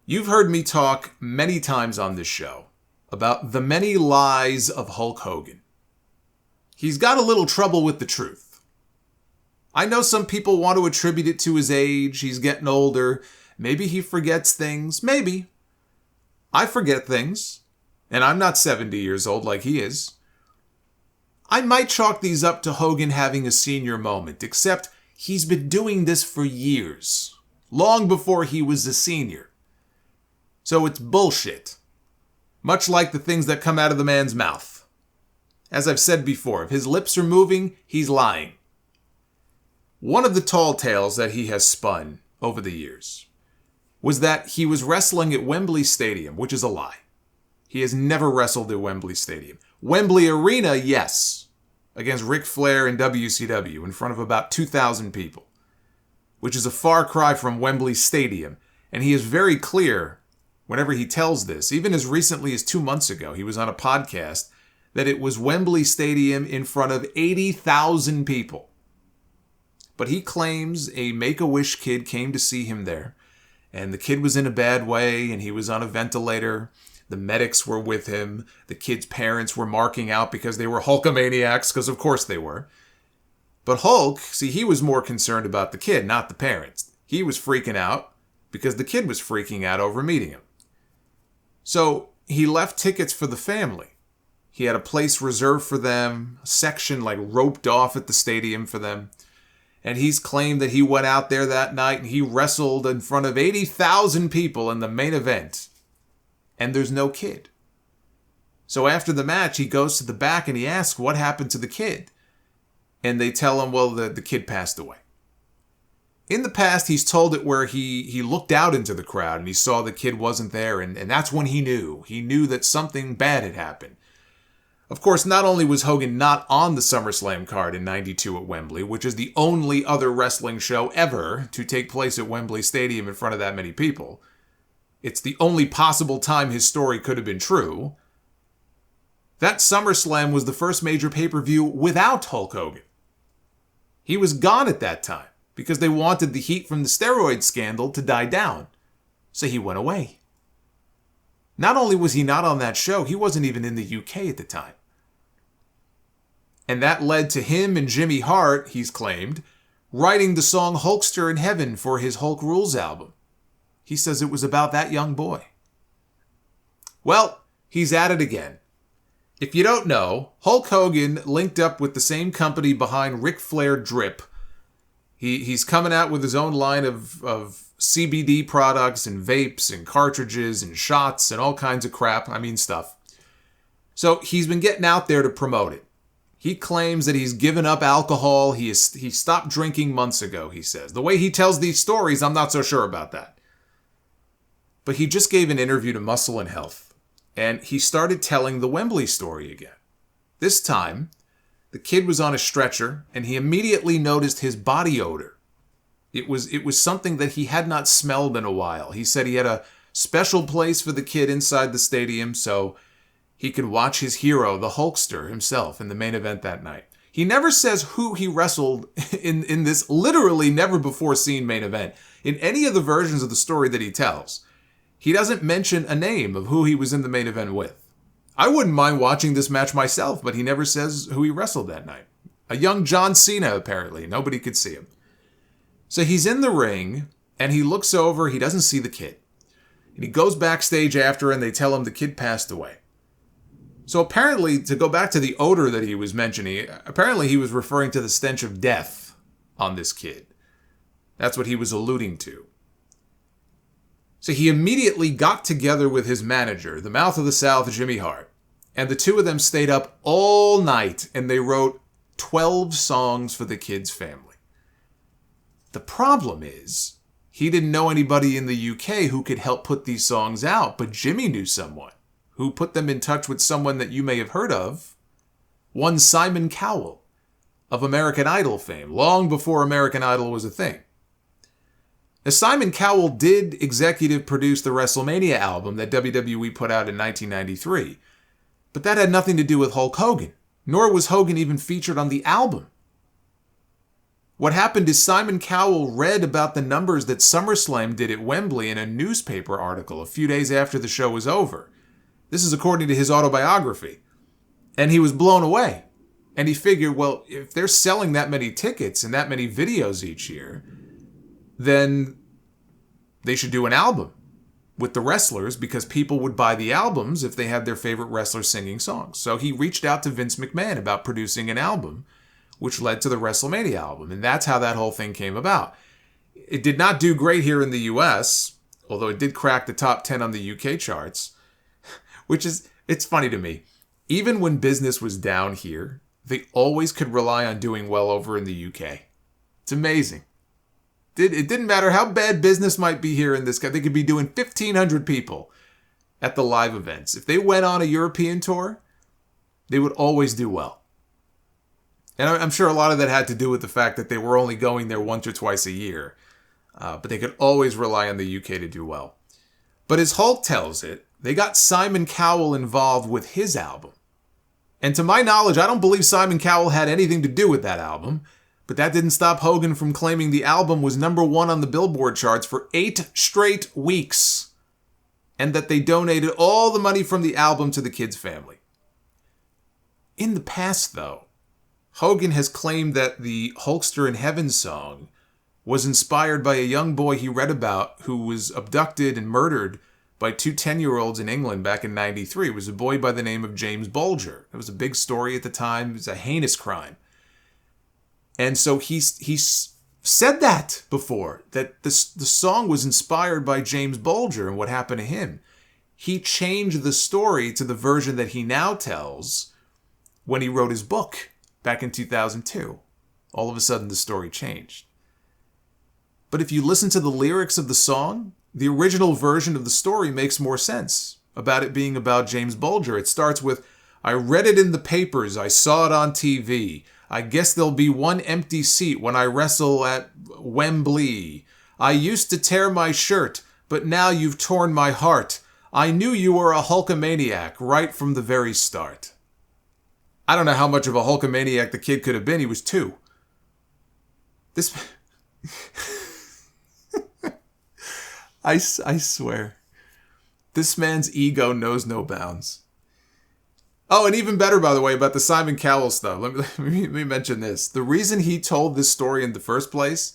You've heard me talk many times on this show about the many lies of Hulk Hogan. He's got a little trouble with the truth. I know some people want to attribute it to his age, he's getting older, maybe he forgets things, maybe. I forget things, and I'm not 70 years old like he is. I might chalk these up to Hogan having a senior moment, except he's been doing this for years, long before he was a senior. So it's bullshit. Much like the things that come out of the man's mouth. As I've said before, if his lips are moving, he's lying. One of the tall tales that he has spun over the years was that he was wrestling at Wembley Stadium, which is a lie. He has never wrestled at Wembley Stadium. Wembley Arena, yes, against Ric Flair in WCW in front of about 2,000 people, which is a far cry from Wembley Stadium, and he is very clear whenever he tells this, even as recently as 2 months ago, he was on a podcast, that it was Wembley Stadium in front of 80,000 people. But he claims a Make-A-Wish kid came to see him there, and the kid was in a bad way, and he was on a ventilator. The medics were with him. The kid's parents were marking out because they were Hulkamaniacs, because of course they were. But Hulk, see, he was more concerned about the kid, not the parents. He was freaking out because the kid was freaking out over meeting him. So he left tickets for the family. He had a place reserved for them, a section like roped off at the stadium for them. And he's claimed that he went out there that night and he wrestled in front of 80,000 people in the main event. And there's no kid. So after the match, he goes to the back and he asks what happened to the kid. And they tell him, well, the kid passed away. In the past, he's told it where he looked out into the crowd and he saw the kid wasn't there, and that's when he knew. He knew that something bad had happened. Of course, not only was Hogan not on the SummerSlam card in '92 at Wembley, which is the only other wrestling show ever to take place at Wembley Stadium in front of that many people. It's the only possible time his story could have been true. That SummerSlam was the first major pay-per-view without Hulk Hogan. He was gone at that time, because they wanted the heat from the steroid scandal to die down. So he went away. Not only was he not on that show, he wasn't even in the UK at the time. And that led to him and Jimmy Hart, he's claimed, writing the song Hulkster in Heaven for his Hulk Rules album. He says it was about that young boy. Well, he's at it again. If you don't know, Hulk Hogan linked up with the same company behind Ric Flair Drip. He's coming out with his own line of CBD products and vapes and cartridges and shots and all kinds of crap. Stuff. So he's been getting out there to promote it. He claims that he's given up alcohol. He stopped drinking months ago, he says. The way he tells these stories, I'm not so sure about that. But he just gave an interview to Muscle and Health, and he started telling the Wembley story again. This time, the kid was on a stretcher, and he immediately noticed his body odor. It was something that he had not smelled in a while. He said he had a special place for the kid inside the stadium so he could watch his hero, the Hulkster himself, in the main event that night. He never says who he wrestled in this literally never before seen main event. In any of the versions of the story that he tells, he doesn't mention a name of who he was in the main event with. I wouldn't mind watching this match myself, but he never says who he wrestled that night. A young John Cena, apparently. Nobody could see him. So he's in the ring, and he looks over. He doesn't see the kid. And he goes backstage after, and they tell him the kid passed away. So apparently, to go back to the odor that he was mentioning, apparently he was referring to the stench of death on this kid. That's what he was alluding to. So he immediately got together with his manager, the Mouth of the South, Jimmy Hart, and the two of them stayed up all night, and they wrote 12 songs for the kid's family. The problem is, he didn't know anybody in the UK who could help put these songs out, but Jimmy knew someone who put them in touch with someone that you may have heard of, one Simon Cowell of American Idol fame, long before American Idol was a thing. Now, Simon Cowell did executive produce the WrestleMania album that WWE put out in 1993, but that had nothing to do with Hulk Hogan, nor was Hogan even featured on the album. What happened is Simon Cowell read about the numbers that SummerSlam did at Wembley in a newspaper article a few days after the show was over. This is according to his autobiography. And he was blown away. And he figured, well, if they're selling that many tickets and that many videos each year, then they should do an album with the wrestlers, because people would buy the albums if they had their favorite wrestlers singing songs. So he reached out to Vince McMahon about producing an album, which led to the WrestleMania album. And that's how that whole thing came about. It did not do great here in the US, although it did crack the top 10 on the UK charts, it's funny to me. Even when business was down here, they always could rely on doing well over in the UK. It's amazing. It didn't matter how bad business might be here in this country. They could be doing 1,500 people at the live events. If they went on a European tour, they would always do well. And I'm sure a lot of that had to do with the fact that they were only going there once or twice a year. But they could always rely on the UK to do well. But as Hulk tells it, they got Simon Cowell involved with his album. And to my knowledge, I don't believe Simon Cowell had anything to do with that album. But that didn't stop Hogan from claiming the album was #1 on the Billboard charts for 8 straight weeks. And that they donated all the money from the album to the kid's family. In the past, though, Hogan has claimed that the Hulkster in Heaven song was inspired by a young boy he read about who was abducted and murdered by 2 10-year-olds in England back in '93. It was a boy by the name of James Bulger. It was a big story at the time. It was a heinous crime. And so he's said that before, that the song was inspired by James Bulger and what happened to him. He changed the story to the version that he now tells when he wrote his book back in 2002. All of a sudden, the story changed. But if you listen to the lyrics of the song, the original version of the story makes more sense about it being about James Bulger. It starts with, "I read it in the papers, I saw it on TV. I guess there'll be one empty seat when I wrestle at Wembley. I used to tear my shirt, but now you've torn my heart. I knew you were a Hulkamaniac right from the very start." I don't know how much of a Hulkamaniac the kid could have been. He was 2. I swear. This man's ego knows no bounds. Oh, and even better, by the way, about the Simon Cowell stuff. Let me mention this. The reason he told this story in the first place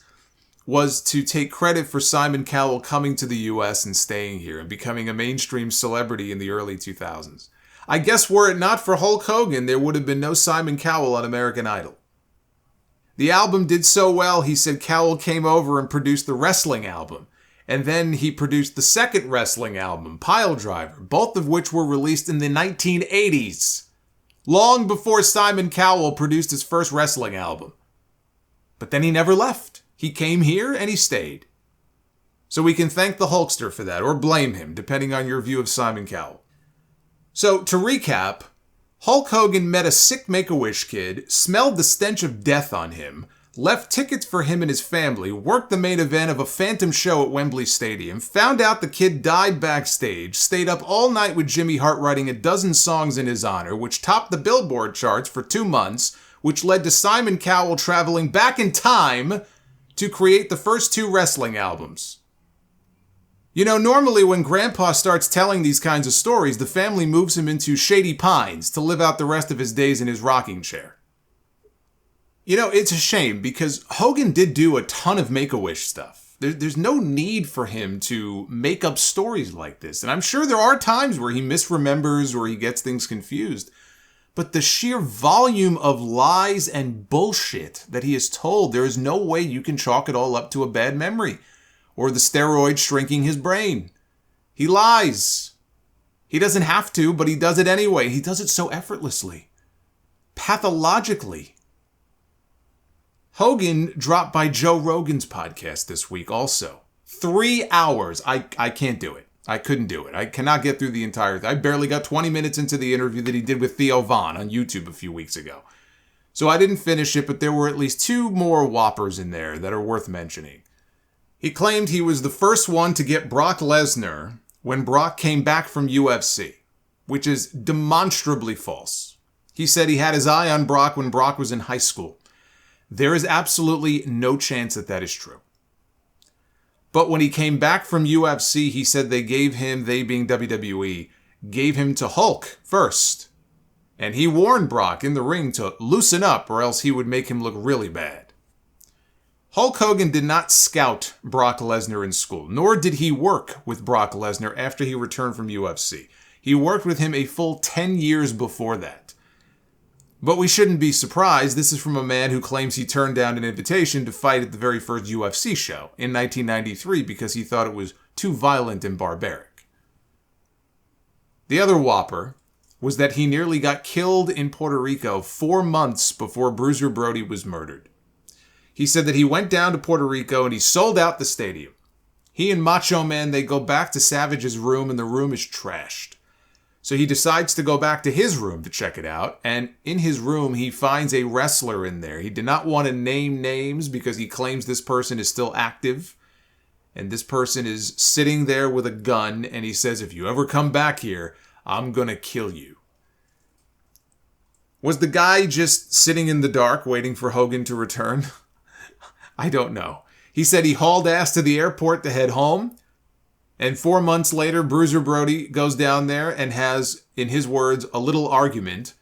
was to take credit for Simon Cowell coming to the US and staying here and becoming a mainstream celebrity in the early 2000s. I guess were it not for Hulk Hogan, there would have been no Simon Cowell on American Idol. The album did so well, he said Cowell came over and produced the wrestling album. And then he produced the second wrestling album, Pile Driver, both of which were released in the 1980s, long before Simon Cowell produced his first wrestling album. But then he never left. He came here and he stayed. So we can thank the Hulkster for that, or blame him, depending on your view of Simon Cowell. So to recap, Hulk Hogan met a sick Make-A-Wish kid, smelled the stench of death on him, left tickets for him and his family, worked the main event of a phantom show at Wembley Stadium, found out the kid died backstage, stayed up all night with Jimmy Hart writing a dozen songs in his honor, which topped the Billboard charts for 2 months, which led to Simon Cowell traveling back in time to create the first 2 wrestling albums. You know, normally when Grandpa starts telling these kinds of stories, the family moves him into Shady Pines to live out the rest of his days in his rocking chair. You know, it's a shame because Hogan did do a ton of Make-A-Wish stuff. There's no need for him to make up stories like this. And I'm sure there are times where he misremembers or he gets things confused. But the sheer volume of lies and bullshit that he has told, there is no way you can chalk it all up to a bad memory or the steroids shrinking his brain. He lies. He doesn't have to, but he does it anyway. He does it so effortlessly, pathologically. Hogan dropped by Joe Rogan's podcast this week also. 3 hours. I can't do it. I couldn't do it. I cannot get through the entire thing. I barely got 20 minutes into the interview that he did with Theo Von on YouTube a few weeks ago. So I didn't finish it, but there were at least 2 more whoppers in there that are worth mentioning. He claimed he was the first one to get Brock Lesnar when Brock came back from UFC, which is demonstrably false. He said he had his eye on Brock when Brock was in high school. There is absolutely no chance that that is true. But when he came back from UFC, he said they being WWE, gave him to Hulk first. And he warned Brock in the ring to loosen up or else he would make him look really bad. Hulk Hogan did not scout Brock Lesnar in school, nor did he work with Brock Lesnar after he returned from UFC. He worked with him a full 10 years before that. But we shouldn't be surprised. This is from a man who claims he turned down an invitation to fight at the very first UFC show in 1993 because he thought it was too violent and barbaric. The other whopper was that he nearly got killed in Puerto Rico 4 months before Bruiser Brody was murdered. He said that he went down to Puerto Rico and he sold out the stadium. He and Macho Man, they go back to Savage's room and the room is trashed. So he decides to go back to his room to check it out, and in his room he finds a wrestler in there. He did not want to name names because he claims this person is still active, and this person is sitting there with a gun, and he says, if you ever come back here, I'm gonna kill you. Was the guy just sitting in the dark waiting for Hogan to return? I don't know. He said he hauled ass to the airport to head home, and 4 months later, Bruiser Brody goes down there and has, in his words, a little argument,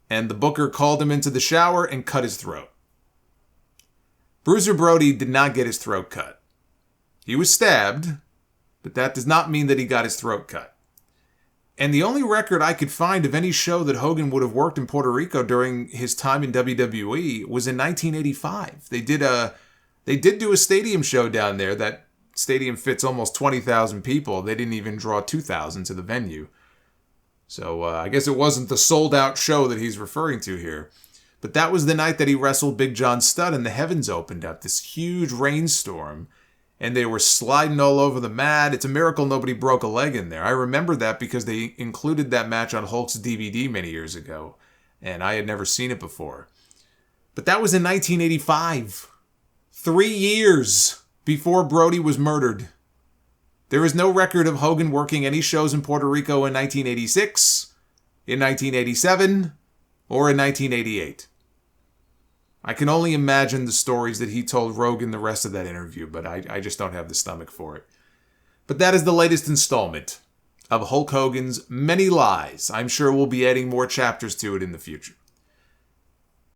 and the booker called him into the shower and cut his throat. Bruiser Brody did not get his throat cut. He was stabbed, but that does not mean that he got his throat cut. And the only record I could find of any show that Hogan would have worked in Puerto Rico during his time in WWE was in 1985. They did do a stadium show down there. That stadium fits almost 20,000 people. They didn't even draw 2,000 to the venue. So I guess it wasn't the sold-out show that he's referring to here. But that was the night that he wrestled Big John Studd and the heavens opened up. This huge rainstorm. And they were sliding all over the mat. It's a miracle nobody broke a leg in there. I remember that because they included that match on Hulk's DVD many years ago. And I had never seen it before. But that was in 1985. 3 years before Brody was murdered. There is no record of Hogan working any shows in Puerto Rico in 1986, in 1987, or in 1988. I can only imagine the stories that he told Rogan the rest of that interview, but I just don't have the stomach for it. But that is the latest installment of Hulk Hogan's Many Lies. I'm sure we'll be adding more chapters to it in the future.